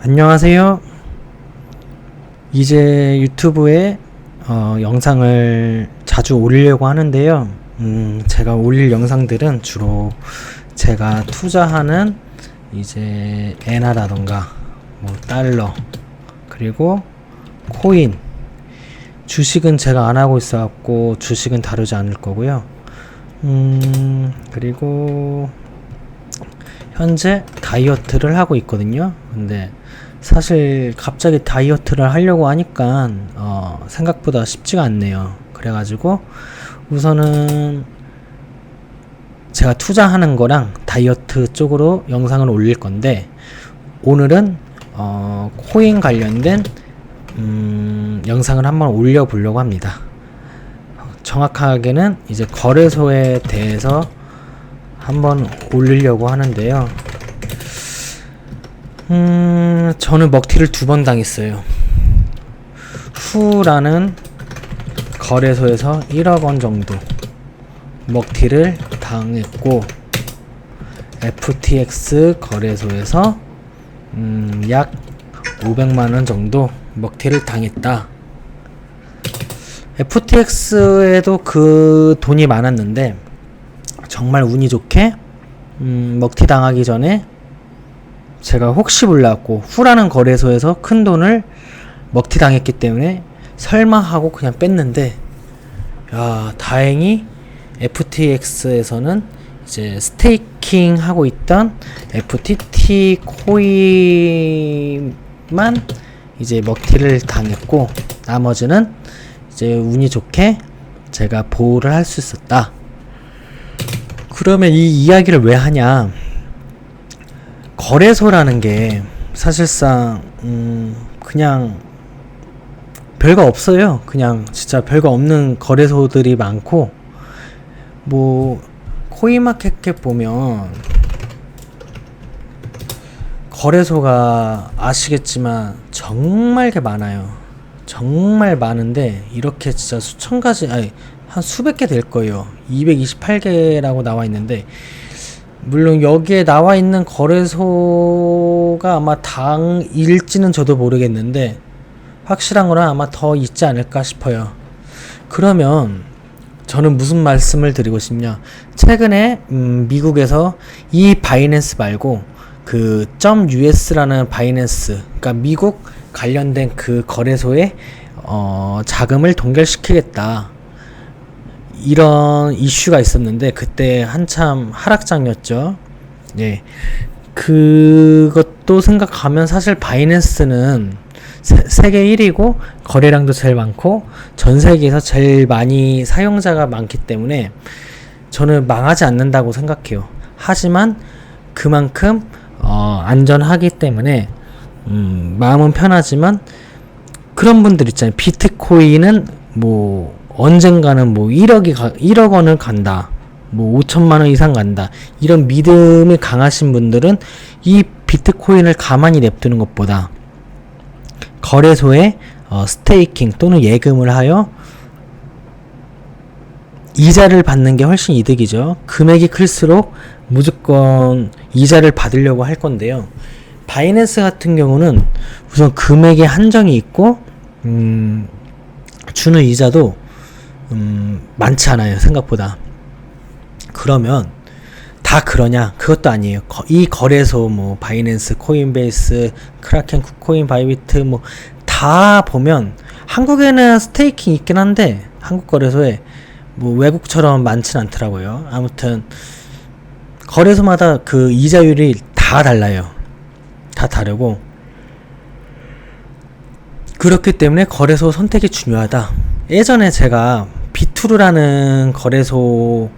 안녕하세요. 이제 유튜브에 영상을 자주 올리려고 하는데요. 제가 올릴 영상들은 주로 제가 투자하는 이제 엔화라던가 뭐 달러 그리고 코인, 주식은 제가 안 하고 있어 갖고 주식은 다루지 않을 거고요. 그리고 현재 다이어트를 하고 있거든요. 근데 사실 갑자기 다이어트를 하려고 하니까 생각보다 쉽지가 않네요. 그래가지고 우선은 제가 투자하는 거랑 다이어트 쪽으로 영상을 올릴 건데, 오늘은 코인 관련된 영상을 한번 올려보려고 합니다. 정확하게는 이제 거래소에 대해서 한번 올리려고 하는데요. 저는 먹튀를 2번 당했어요. 후라는 거래소에서 1억 원 정도 먹튀를 당했고, FTX 거래소에서 약 500만 원 정도 먹튀를 당했다. FTX에도 그 돈이 많았는데 정말 운이 좋게 먹튀 당하기 전에 제가 혹시 몰랐고 후라는 거래소에서 큰 돈을 먹튀 당했기 때문에 설마 하고 그냥 뺐는데, 야, 다행히 FTX에서는 이제 스테이킹 하고 있던 FTT 코인만 이제 먹튀를 당했고, 나머지는 이제 운이 좋게 제가 보호를 할 수 있었다. 그러면 이 이야기를 왜 하냐? 거래소라는 게 사실상 그냥 별거 없어요. 그냥 진짜 별거 없는 거래소들이 많고, 뭐 코인마켓캡 보면 거래소가 아시겠지만 정말 게 많아요. 정말 많은데 이렇게 진짜 수천 가지, 아니 한 수백 개 될 거예요. 228개라고 나와 있는데, 물론 여기에 나와 있는 거래소가 아마 당일지는 저도 모르겠는데 확실한 거는 아마 더 있지 않을까 싶어요. 그러면 저는 무슨 말씀을 드리고 싶냐? 최근에 미국에서 이 바이낸스 말고 그 .us라는 바이낸스, 그러니까 미국 관련된 그 거래소에 자금을 동결시키겠다, 이런 이슈가 있었는데 그때 한참 하락장이었죠. 예. 그것도 생각하면 사실 바이낸스는 세계 1위고 거래량도 제일 많고 전 세계에서 제일 많이 사용자가 많기 때문에 저는 망하지 않는다고 생각해요. 하지만 그만큼 안전하기 때문에 마음은 편하지만, 그런 분들 있잖아요. 비트코인은 뭐 언젠가는 뭐 1억 원을 간다, 뭐 5천만 원 이상 간다, 이런 믿음이 강하신 분들은 이 비트코인을 가만히 냅두는 것보다 거래소에 스테이킹 또는 예금을 하여 이자를 받는 게 훨씬 이득이죠. 금액이 클수록 무조건 이자를 받으려고 할 건데요. 바이낸스 같은 경우는 우선 금액에 한정이 있고 주는 이자도 많지 않아요, 생각보다. 그러면 다 그러냐? 그것도 아니에요. 이 거래소 뭐 바이낸스, 코인베이스, 크라켄, 쿠코인, 바이비트 뭐 다 보면 한국에는 스테이킹 있긴 한데 한국 거래소에 뭐 외국처럼 많진 않더라고요. 아무튼 거래소마다 그 이자율이 다 달라요. 다 다르고, 그렇기 때문에 거래소 선택이 중요하다. 예전에 제가 비투르라는 거래소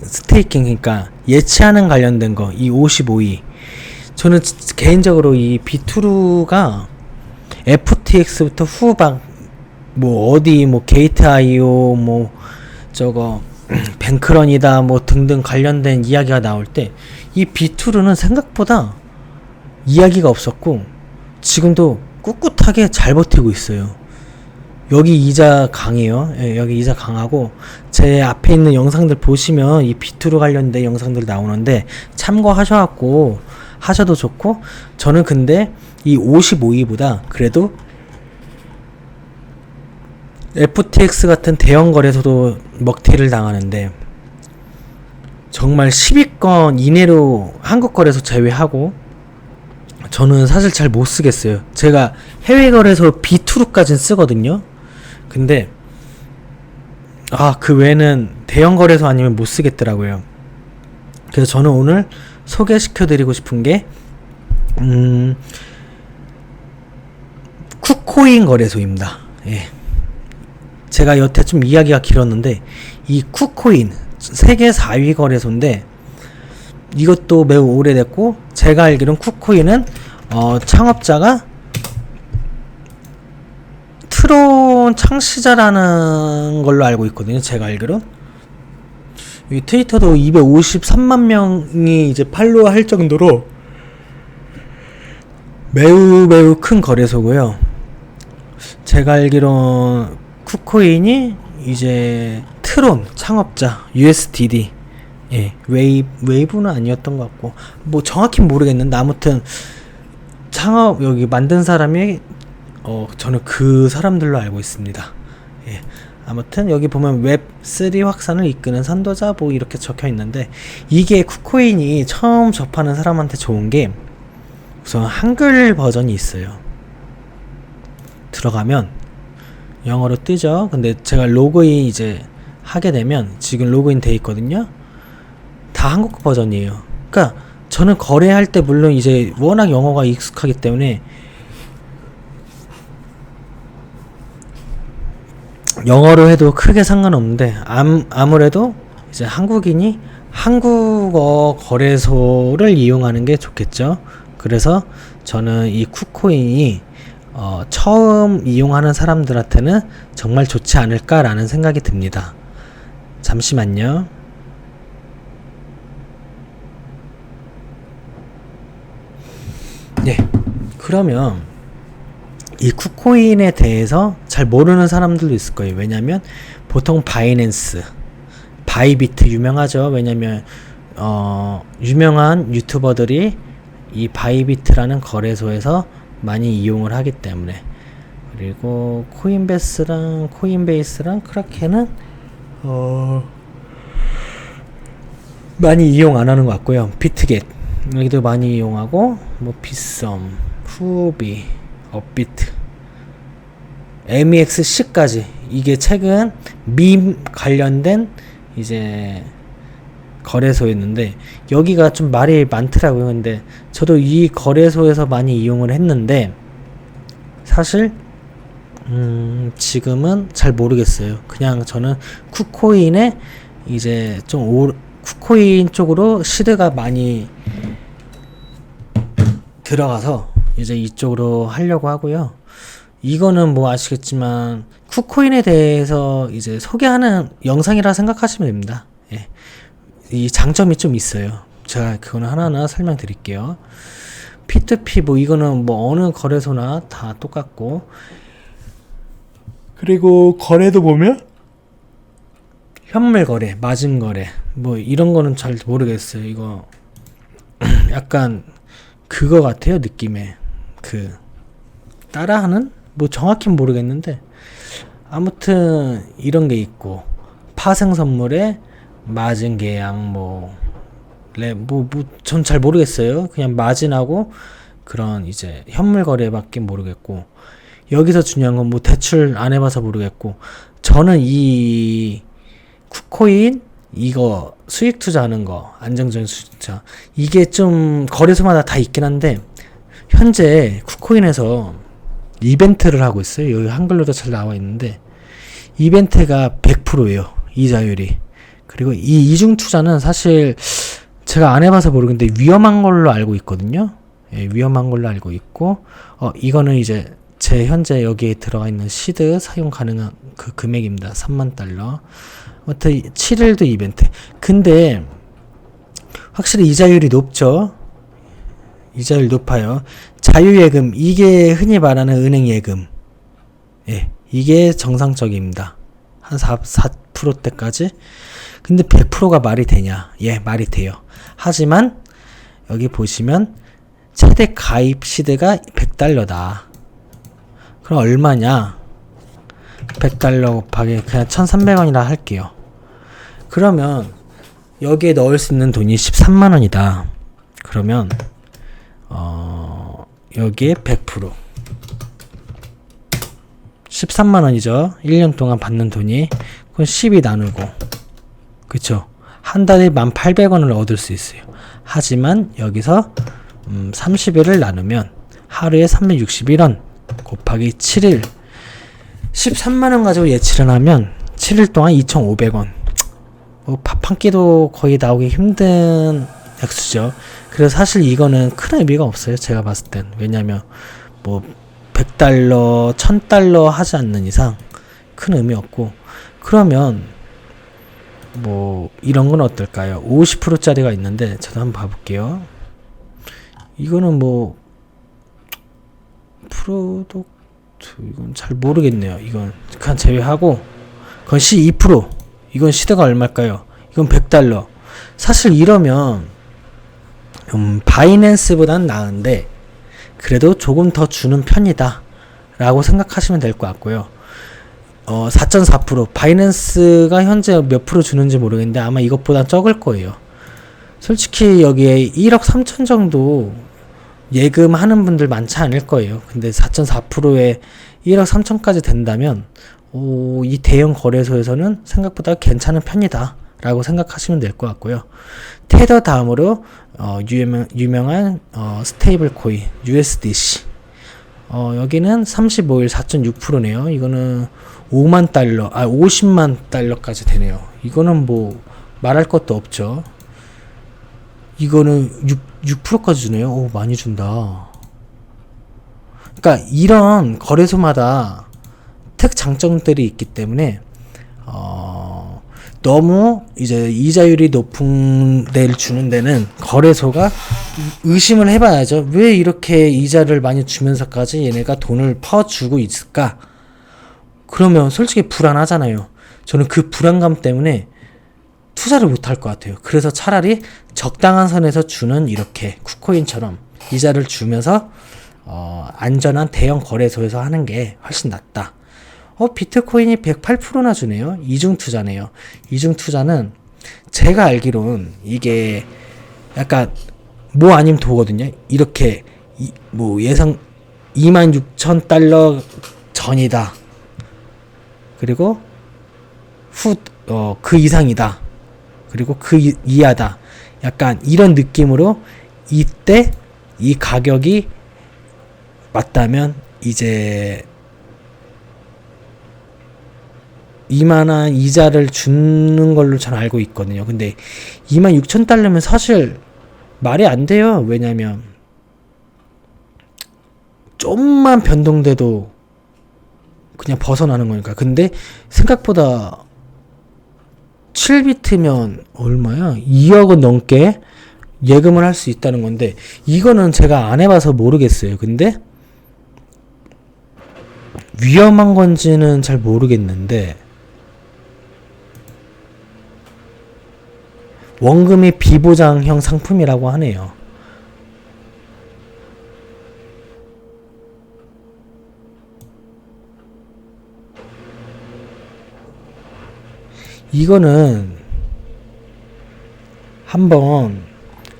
스테이킹, 그러니까 예치하는 관련된 거, 이 55위, 저는 개인적으로 이 비투르가 FTX부터 후방 뭐 어디 뭐 게이트.io 뭐 저거 뱅크런이다 뭐 등등 관련된 이야기가 나올 때 이 비투르는 생각보다 이야기가 없었고 지금도 꿋꿋하게 잘 버티고 있어요. 여기 이자 강해요. 예, 여기 이자 강하고, 제 앞에 있는 영상들 보시면 이 비투르 관련된 영상들 나오는데 참고하셔갖고 하셔도 좋고, 저는 근데 이 55위보다 그래도 FTX 같은 대형 거래소도 먹튀를 당하는데 정말 10위권 이내로 한국 거래소 제외하고 저는 사실 잘 못 쓰겠어요. 제가 해외 거래소 B2로까진 쓰거든요. 근데 그 외에는 대형 거래소 아니면 못 쓰겠더라고요. 그래서 저는 오늘 소개시켜 드리고 싶은 게 쿠코인 거래소입니다. 예. 제가 여태 좀 이야기가 길었는데 이 쿠코인 세계 4위 거래소인데 이것도 매우 오래됐고 제가 알기로는 쿠코인은 창업자가 트론 창시자라는 걸로 알고 있거든요. 제가 알기로 이 트위터도 253만 명이 이제 팔로우 할 정도로 매우 큰 거래소고요. 제가 알기로 쿠코인이 이제 트론 창업자 USDD 웨이브는 아니었던 것 같고 뭐 정확히 모르겠는데 아무튼 창업 여기 만든 사람이 저는 그 사람들로 알고 있습니다. 예. 아무튼 여기 보면 웹3 확산을 이끄는 선도자 뭐 이렇게 적혀 있는데 이게 쿠코인이 처음 접하는 사람한테 좋은 게 우선 한글 버전이 있어요. 들어가면 영어로 뜨죠. 근데 제가 로그인 이제 하게 되면 지금 로그인 돼 있거든요. 다 한국어 버전이에요. 그러니까 저는 거래할 때 물론 이제 워낙 영어가 익숙하기 때문에 영어로 해도 크게 상관없는데 아무래도 이제 한국인이 한국어 거래소를 이용하는 게 좋겠죠. 그래서 저는 이 쿠코인이 처음 이용하는 사람들한테는 정말 좋지 않을까라는 생각이 듭니다. 잠시만요. 네, 그러면 이 쿠코인에 대해서 잘 모르는 사람들도 있을 거예요. 왜냐면 보통 바이낸스, 바이비트 유명하죠. 왜냐면 유명한 유튜버들이 이 바이비트라는 거래소에서 많이 이용을 하기 때문에. 그리고 코인베이스랑 크라켄은 많이 이용 안 하는 것 같고요. 비트겟 여기도 많이 이용하고 뭐 빗썸, 후비, 업비트, MEXC까지 이게 최근 밈 관련된 이제 거래소였는데 여기가 좀 말이 많더라고요. 근데 저도 이 거래소에서 많이 이용을 했는데 사실 지금은 잘 모르겠어요. 그냥 저는 쿠코인에 이제 좀 쿠코인 쪽으로 시드가 많이 들어가서 이제 이쪽으로 하려고 하고요. 이거는 뭐 아시겠지만 쿠코인에 대해서 이제 소개하는 영상이라 생각하시면 됩니다. 예. 이 장점이 좀 있어요. 제가 그거는 하나하나 설명드릴게요. P2P 뭐 이거는 뭐 어느 거래소나 다 똑같고, 그리고 거래도 보면 현물 거래, 마진 거래 뭐 이런 거는 잘 모르겠어요. 이거 약간 그거 같아요. 느낌에 그 따라하는 뭐 정확히는 모르겠는데 아무튼 이런 게 있고, 파생 선물에 마진 계약 전 잘 모르겠어요. 그냥 마진하고 그런 이제 현물 거래밖에 모르겠고, 여기서 중요한 건 뭐 대출 안 해봐서 모르겠고, 저는 이 쿠코인 이거 수익 투자하는 거, 안정적인 수익 투자, 이게 좀 거래소마다 다 있긴 한데 현재 쿠코인에서 이벤트를 하고 있어요. 여기 한글로도 잘 나와 있는데 이벤트가 100%예요. 이자율이. 그리고 이 이중 투자는 사실 제가 안 해봐서 모르겠는데 위험한 걸로 알고 있거든요. 예, 위험한 걸로 알고 있고, 이거는 이제 제 현재 여기에 들어가 있는 시드 사용 가능한 그 금액입니다. 3만 달러. 아무튼 7일도 이벤트. 근데 확실히 이자율이 높죠. 이자율 높아요. 자유예금, 이게 흔히 말하는 은행 예금. 예, 이게 정상적입니다. 한 4%대까지. 근데 100%가 말이 되냐? 예, 말이 돼요. 하지만 여기 보시면 최대 가입 시드가 100달러다. 그럼 얼마냐? 100달러 곱하기 그냥 1300원이라 할게요. 그러면 여기에 넣을 수 있는 돈이 13만원이다. 그러면 여기에 100% 13만원이죠. 1년 동안 받는 돈이. 그건 12 나누고, 그쵸? 한 달에 1800원을 얻을 수 있어요. 하지만 여기서 30일을 나누면 하루에 361원 곱하기 7일 13만원 가지고 예치를 하면 7일 동안 2,500원. 밥 한 끼도 거의 나오기 힘든 액수죠. 그래서 사실 이거는 큰 의미가 없어요. 제가 봤을 땐. 왜냐면 100달러, 1000달러 하지 않는 이상 큰 의미 없고. 그러면 이런 건 어떨까요? 50%짜리가 있는데 저도 한번 봐볼게요. 이거는 프로덕트 이건 잘 모르겠네요. 이건 그냥 제외하고 그건 12%. 이건 시대가 얼마일까요? 이건 100달러. 사실 이러면 바이낸스보단 나은데 그래도 조금 더 주는 편이다 라고 생각하시면 될 것 같고요. 4.4%. 바이낸스가 현재 몇 프로 주는지 모르겠는데 아마 이것보다 적을 거예요. 솔직히 여기에 1억 3천 정도 예금하는 분들 많지 않을 거예요. 근데 4.4%에 1억 3천까지 된다면 이 대형 거래소에서는 생각보다 괜찮은 편이다 라고 생각하시면 될 것 같고요. 테더 다음으로 유명한 스테이블 코인 USDC. 여기는 35일 4.6%네요. 이거는 50만 달러까지 되네요. 이거는 말할 것도 없죠. 이거는 6%까지 주네요. 오, 많이 준다. 그러니까 이런 거래소마다 특장점들이 있기 때문에 너무 이제 이자율이 높은 데를 주는 데는 거래소가 의심을 해봐야죠. 왜 이렇게 이자를 많이 주면서까지 얘네가 돈을 퍼주고 있을까? 그러면 솔직히 불안하잖아요. 저는 그 불안감 때문에 투자를 못할 것 같아요. 그래서 차라리 적당한 선에서 주는 이렇게 쿠코인처럼 이자를 주면서 안전한 대형 거래소에서 하는 게 훨씬 낫다. 비트코인이 108%나 주네요. 이중 투자네요. 이중 투자는 제가 알기로는 이게 약간 아니면 도거든요. 이렇게 예상 26,000달러 전이다. 그리고 그 이상이다. 그리고 그 이하다. 약간 이런 느낌으로 이때 이 가격이 맞다면 이제 이만한 이자를 주는 걸로 저는 알고 있거든요. 근데 26,000달러면 사실 말이 안 돼요. 왜냐면 좀만 변동돼도 그냥 벗어나는 거니까. 근데 생각보다 7비트면 얼마야? 2억은 넘게 예금을 할 수 있다는 건데 이거는 제가 안 해봐서 모르겠어요. 근데 위험한 건지는 잘 모르겠는데 원금이 비보장형 상품이라고 하네요. 이거는 한번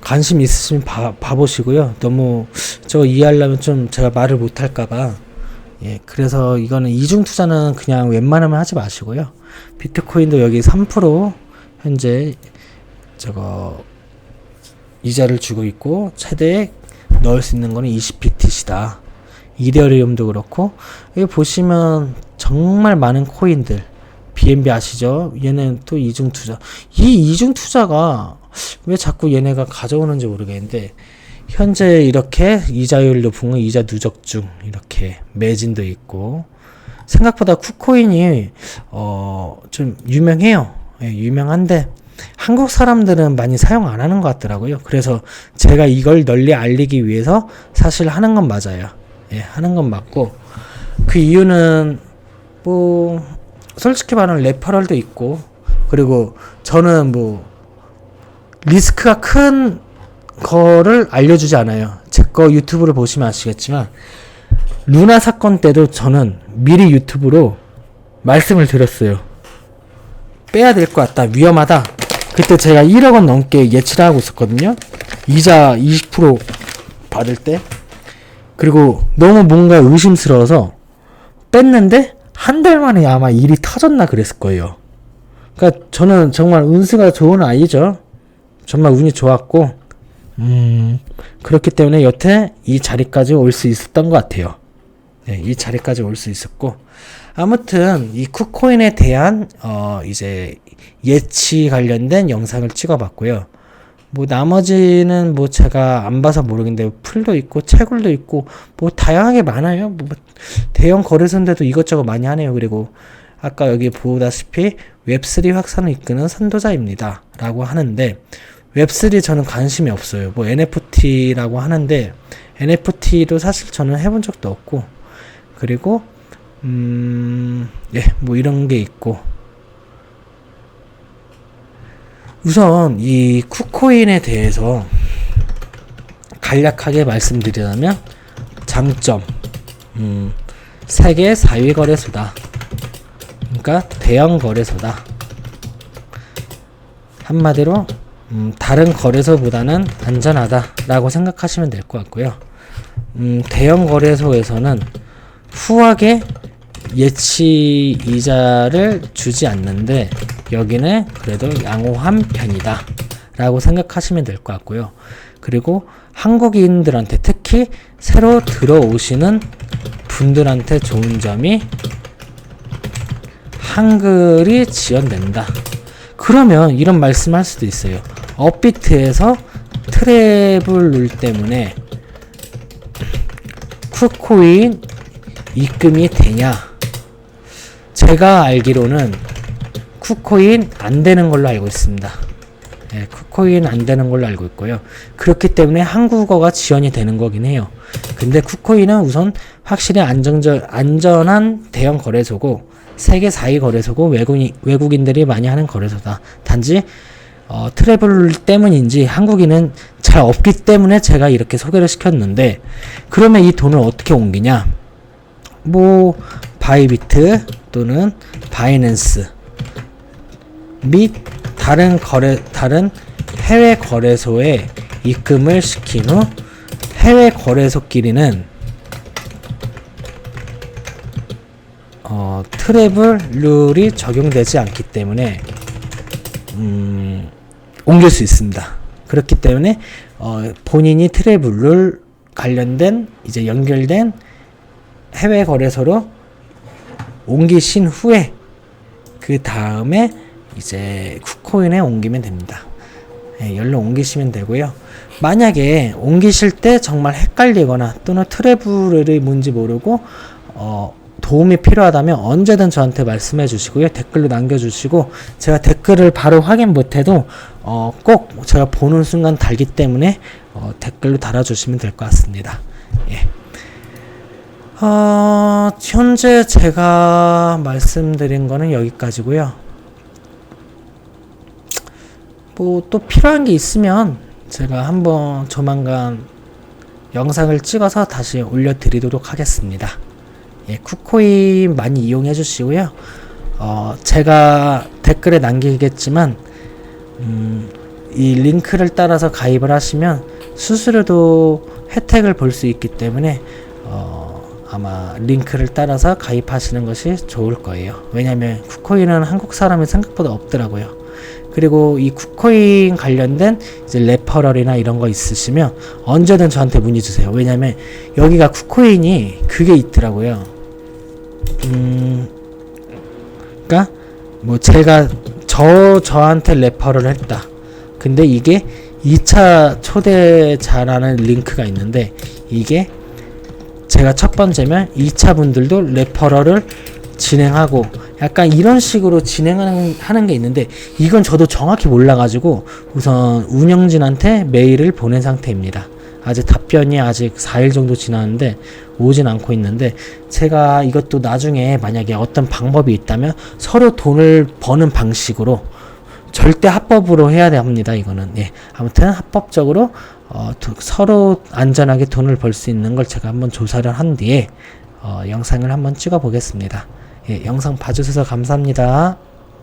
관심 있으시면 봐보시고요. 너무 저거 이해하려면 좀 제가 말을 못할까봐. 그래서 이거는 이중 투자는 그냥 웬만하면 하지 마시고요. 비트코인도 여기 3% 현재 저거 이자를 주고 있고 최대 넣을 수 있는 거는 20BTC다. 이더리움도 그렇고 여기 보시면 정말 많은 코인들 BNB 아시죠? 얘는 또 이중 투자. 이 이중 투자가 왜 자꾸 얘네가 가져오는지 모르겠는데 현재 이렇게 이자율 높은 건 이자 누적 중 이렇게 매진도 있고 생각보다 쿠코인이 좀 유명해요. 유명한데 한국 사람들은 많이 사용 안 하는 것 같더라고요. 그래서 제가 이걸 널리 알리기 위해서 사실 하는 건 맞아요. 하는 건 맞고 그 이유는 솔직히 말하면 레퍼럴도 있고 그리고 저는 리스크가 큰 거를 알려주지 않아요. 제 거 유튜브를 보시면 아시겠지만 루나 사건 때도 저는 미리 유튜브로 말씀을 드렸어요. 빼야 될 것 같다. 위험하다. 그때 제가 1억 원 넘게 예치를 하고 있었거든요. 이자 20% 받을 때. 그리고 너무 뭔가 의심스러워서 뺐는데 한 달 만에 아마 일이 터졌나 그랬을 거예요. 그러니까 저는 정말 운수가 좋은 아이죠. 정말 운이 좋았고 그렇기 때문에 여태 이 자리까지 올 수 있었던 것 같아요. 네, 이 자리까지 올 수 있었고 아무튼 이 쿠코인에 대한 이제 예치 관련된 영상을 찍어봤고요. 뭐 나머지는 뭐 제가 안 봐서 모르겠는데 풀도 있고 채굴도 있고 뭐 다양하게 많아요. 뭐 대형 거래소인데도 이것저것 많이 하네요. 그리고 아까 여기 보다시피 웹3 확산을 이끄는 선도자입니다 라고 하는데 웹3 저는 관심이 없어요. 뭐 NFT라고 하는데 NFT도 사실 저는 해본 적도 없고 그리고 예, 뭐 이런 게 있고 우선 이 쿠코인에 대해서 간략하게 말씀드리자면 장점 세계 4위 거래소다. 그러니까 대형 거래소다. 한마디로 다른 거래소보다는 안전하다라고 생각하시면 될 것 같고요. 대형 거래소에서는 후하게 예치 이자를 주지 않는데 여기는 그래도 양호한 편이다 라고 생각하시면 될 것 같고요. 그리고 한국인들한테 특히 새로 들어오시는 분들한테 좋은 점이 한글이 지원된다. 그러면 이런 말씀 할 수도 있어요. 업비트에서 트래블 때문에 쿠코인 입금이 되냐? 제가 알기로는 쿠코인 안 되는 걸로 알고 있습니다. 네, 쿠코인 안 되는 걸로 알고 있고요. 그렇기 때문에 한국어가 지원이 되는 거긴 해요. 근데 쿠코인은 우선 확실히 안전한 대형 거래소고 세계 4위 거래소고 외국인들이 많이 하는 거래소다. 단지 트래블 때문인지 한국인은 잘 없기 때문에 제가 이렇게 소개를 시켰는데 그러면 이 돈을 어떻게 옮기냐? 뭐 바이비트 또는 바이낸스 및 다른 해외 거래소에 입금을 시킨 후 해외 거래소끼리는 트래블 룰이 적용되지 않기 때문에 옮길 수 있습니다. 그렇기 때문에 본인이 트래블 룰 관련된 이제 연결된 해외 거래소로 옮기신 후에 그 다음에 이제 쿠코인에 옮기면 됩니다. 네, 열로 옮기시면 되고요. 만약에 옮기실 때 정말 헷갈리거나 또는 트래블이 뭔지 모르고 도움이 필요하다면 언제든 저한테 말씀해 주시고요. 댓글로 남겨주시고 제가 댓글을 바로 확인 못해도 꼭 제가 보는 순간 달기 때문에 댓글로 달아주시면 될 것 같습니다. 예. 현재 제가 말씀드린 거는 여기까지고요. 뭐 또 필요한 게 있으면 제가 한번 조만간 영상을 찍어서 다시 올려드리도록 하겠습니다. 예, 쿠코인 많이 이용해 주시고요. 제가 댓글에 남기겠지만 이 링크를 따라서 가입을 하시면 수수료도 혜택을 볼 수 있기 때문에 아마 링크를 따라서 가입하시는 것이 좋을 거예요. 왜냐면 쿠코인은 한국 사람이 생각보다 없더라고요. 그리고 이 쿠코인 관련된 이제 레퍼럴이나 이런 거 있으시면 언제든 저한테 문의 주세요. 왜냐면 여기가 쿠코인이 그게 있더라고요. 그러니까 뭐 제가 저한테 레퍼럴 했다. 근데 이게 2차 초대자라는 링크가 있는데 이게 제가 첫 번째면 2차 분들도 레퍼럴을 진행하고 약간 이런 식으로 진행하는 게 있는데 이건 저도 정확히 몰라가지고 우선 운영진한테 메일을 보낸 상태입니다. 아직 답변이 아직 4일 정도 지났는데 오진 않고 있는데 제가 이것도 나중에 만약에 어떤 방법이 있다면 서로 돈을 버는 방식으로 절대 합법으로 해야 합니다. 이거는 예. 아무튼 합법적으로 서로 안전하게 돈을 벌 수 있는 걸 제가 한번 조사를 한 뒤에 영상을 한번 찍어 보겠습니다. 예, 영상 봐주셔서 감사합니다.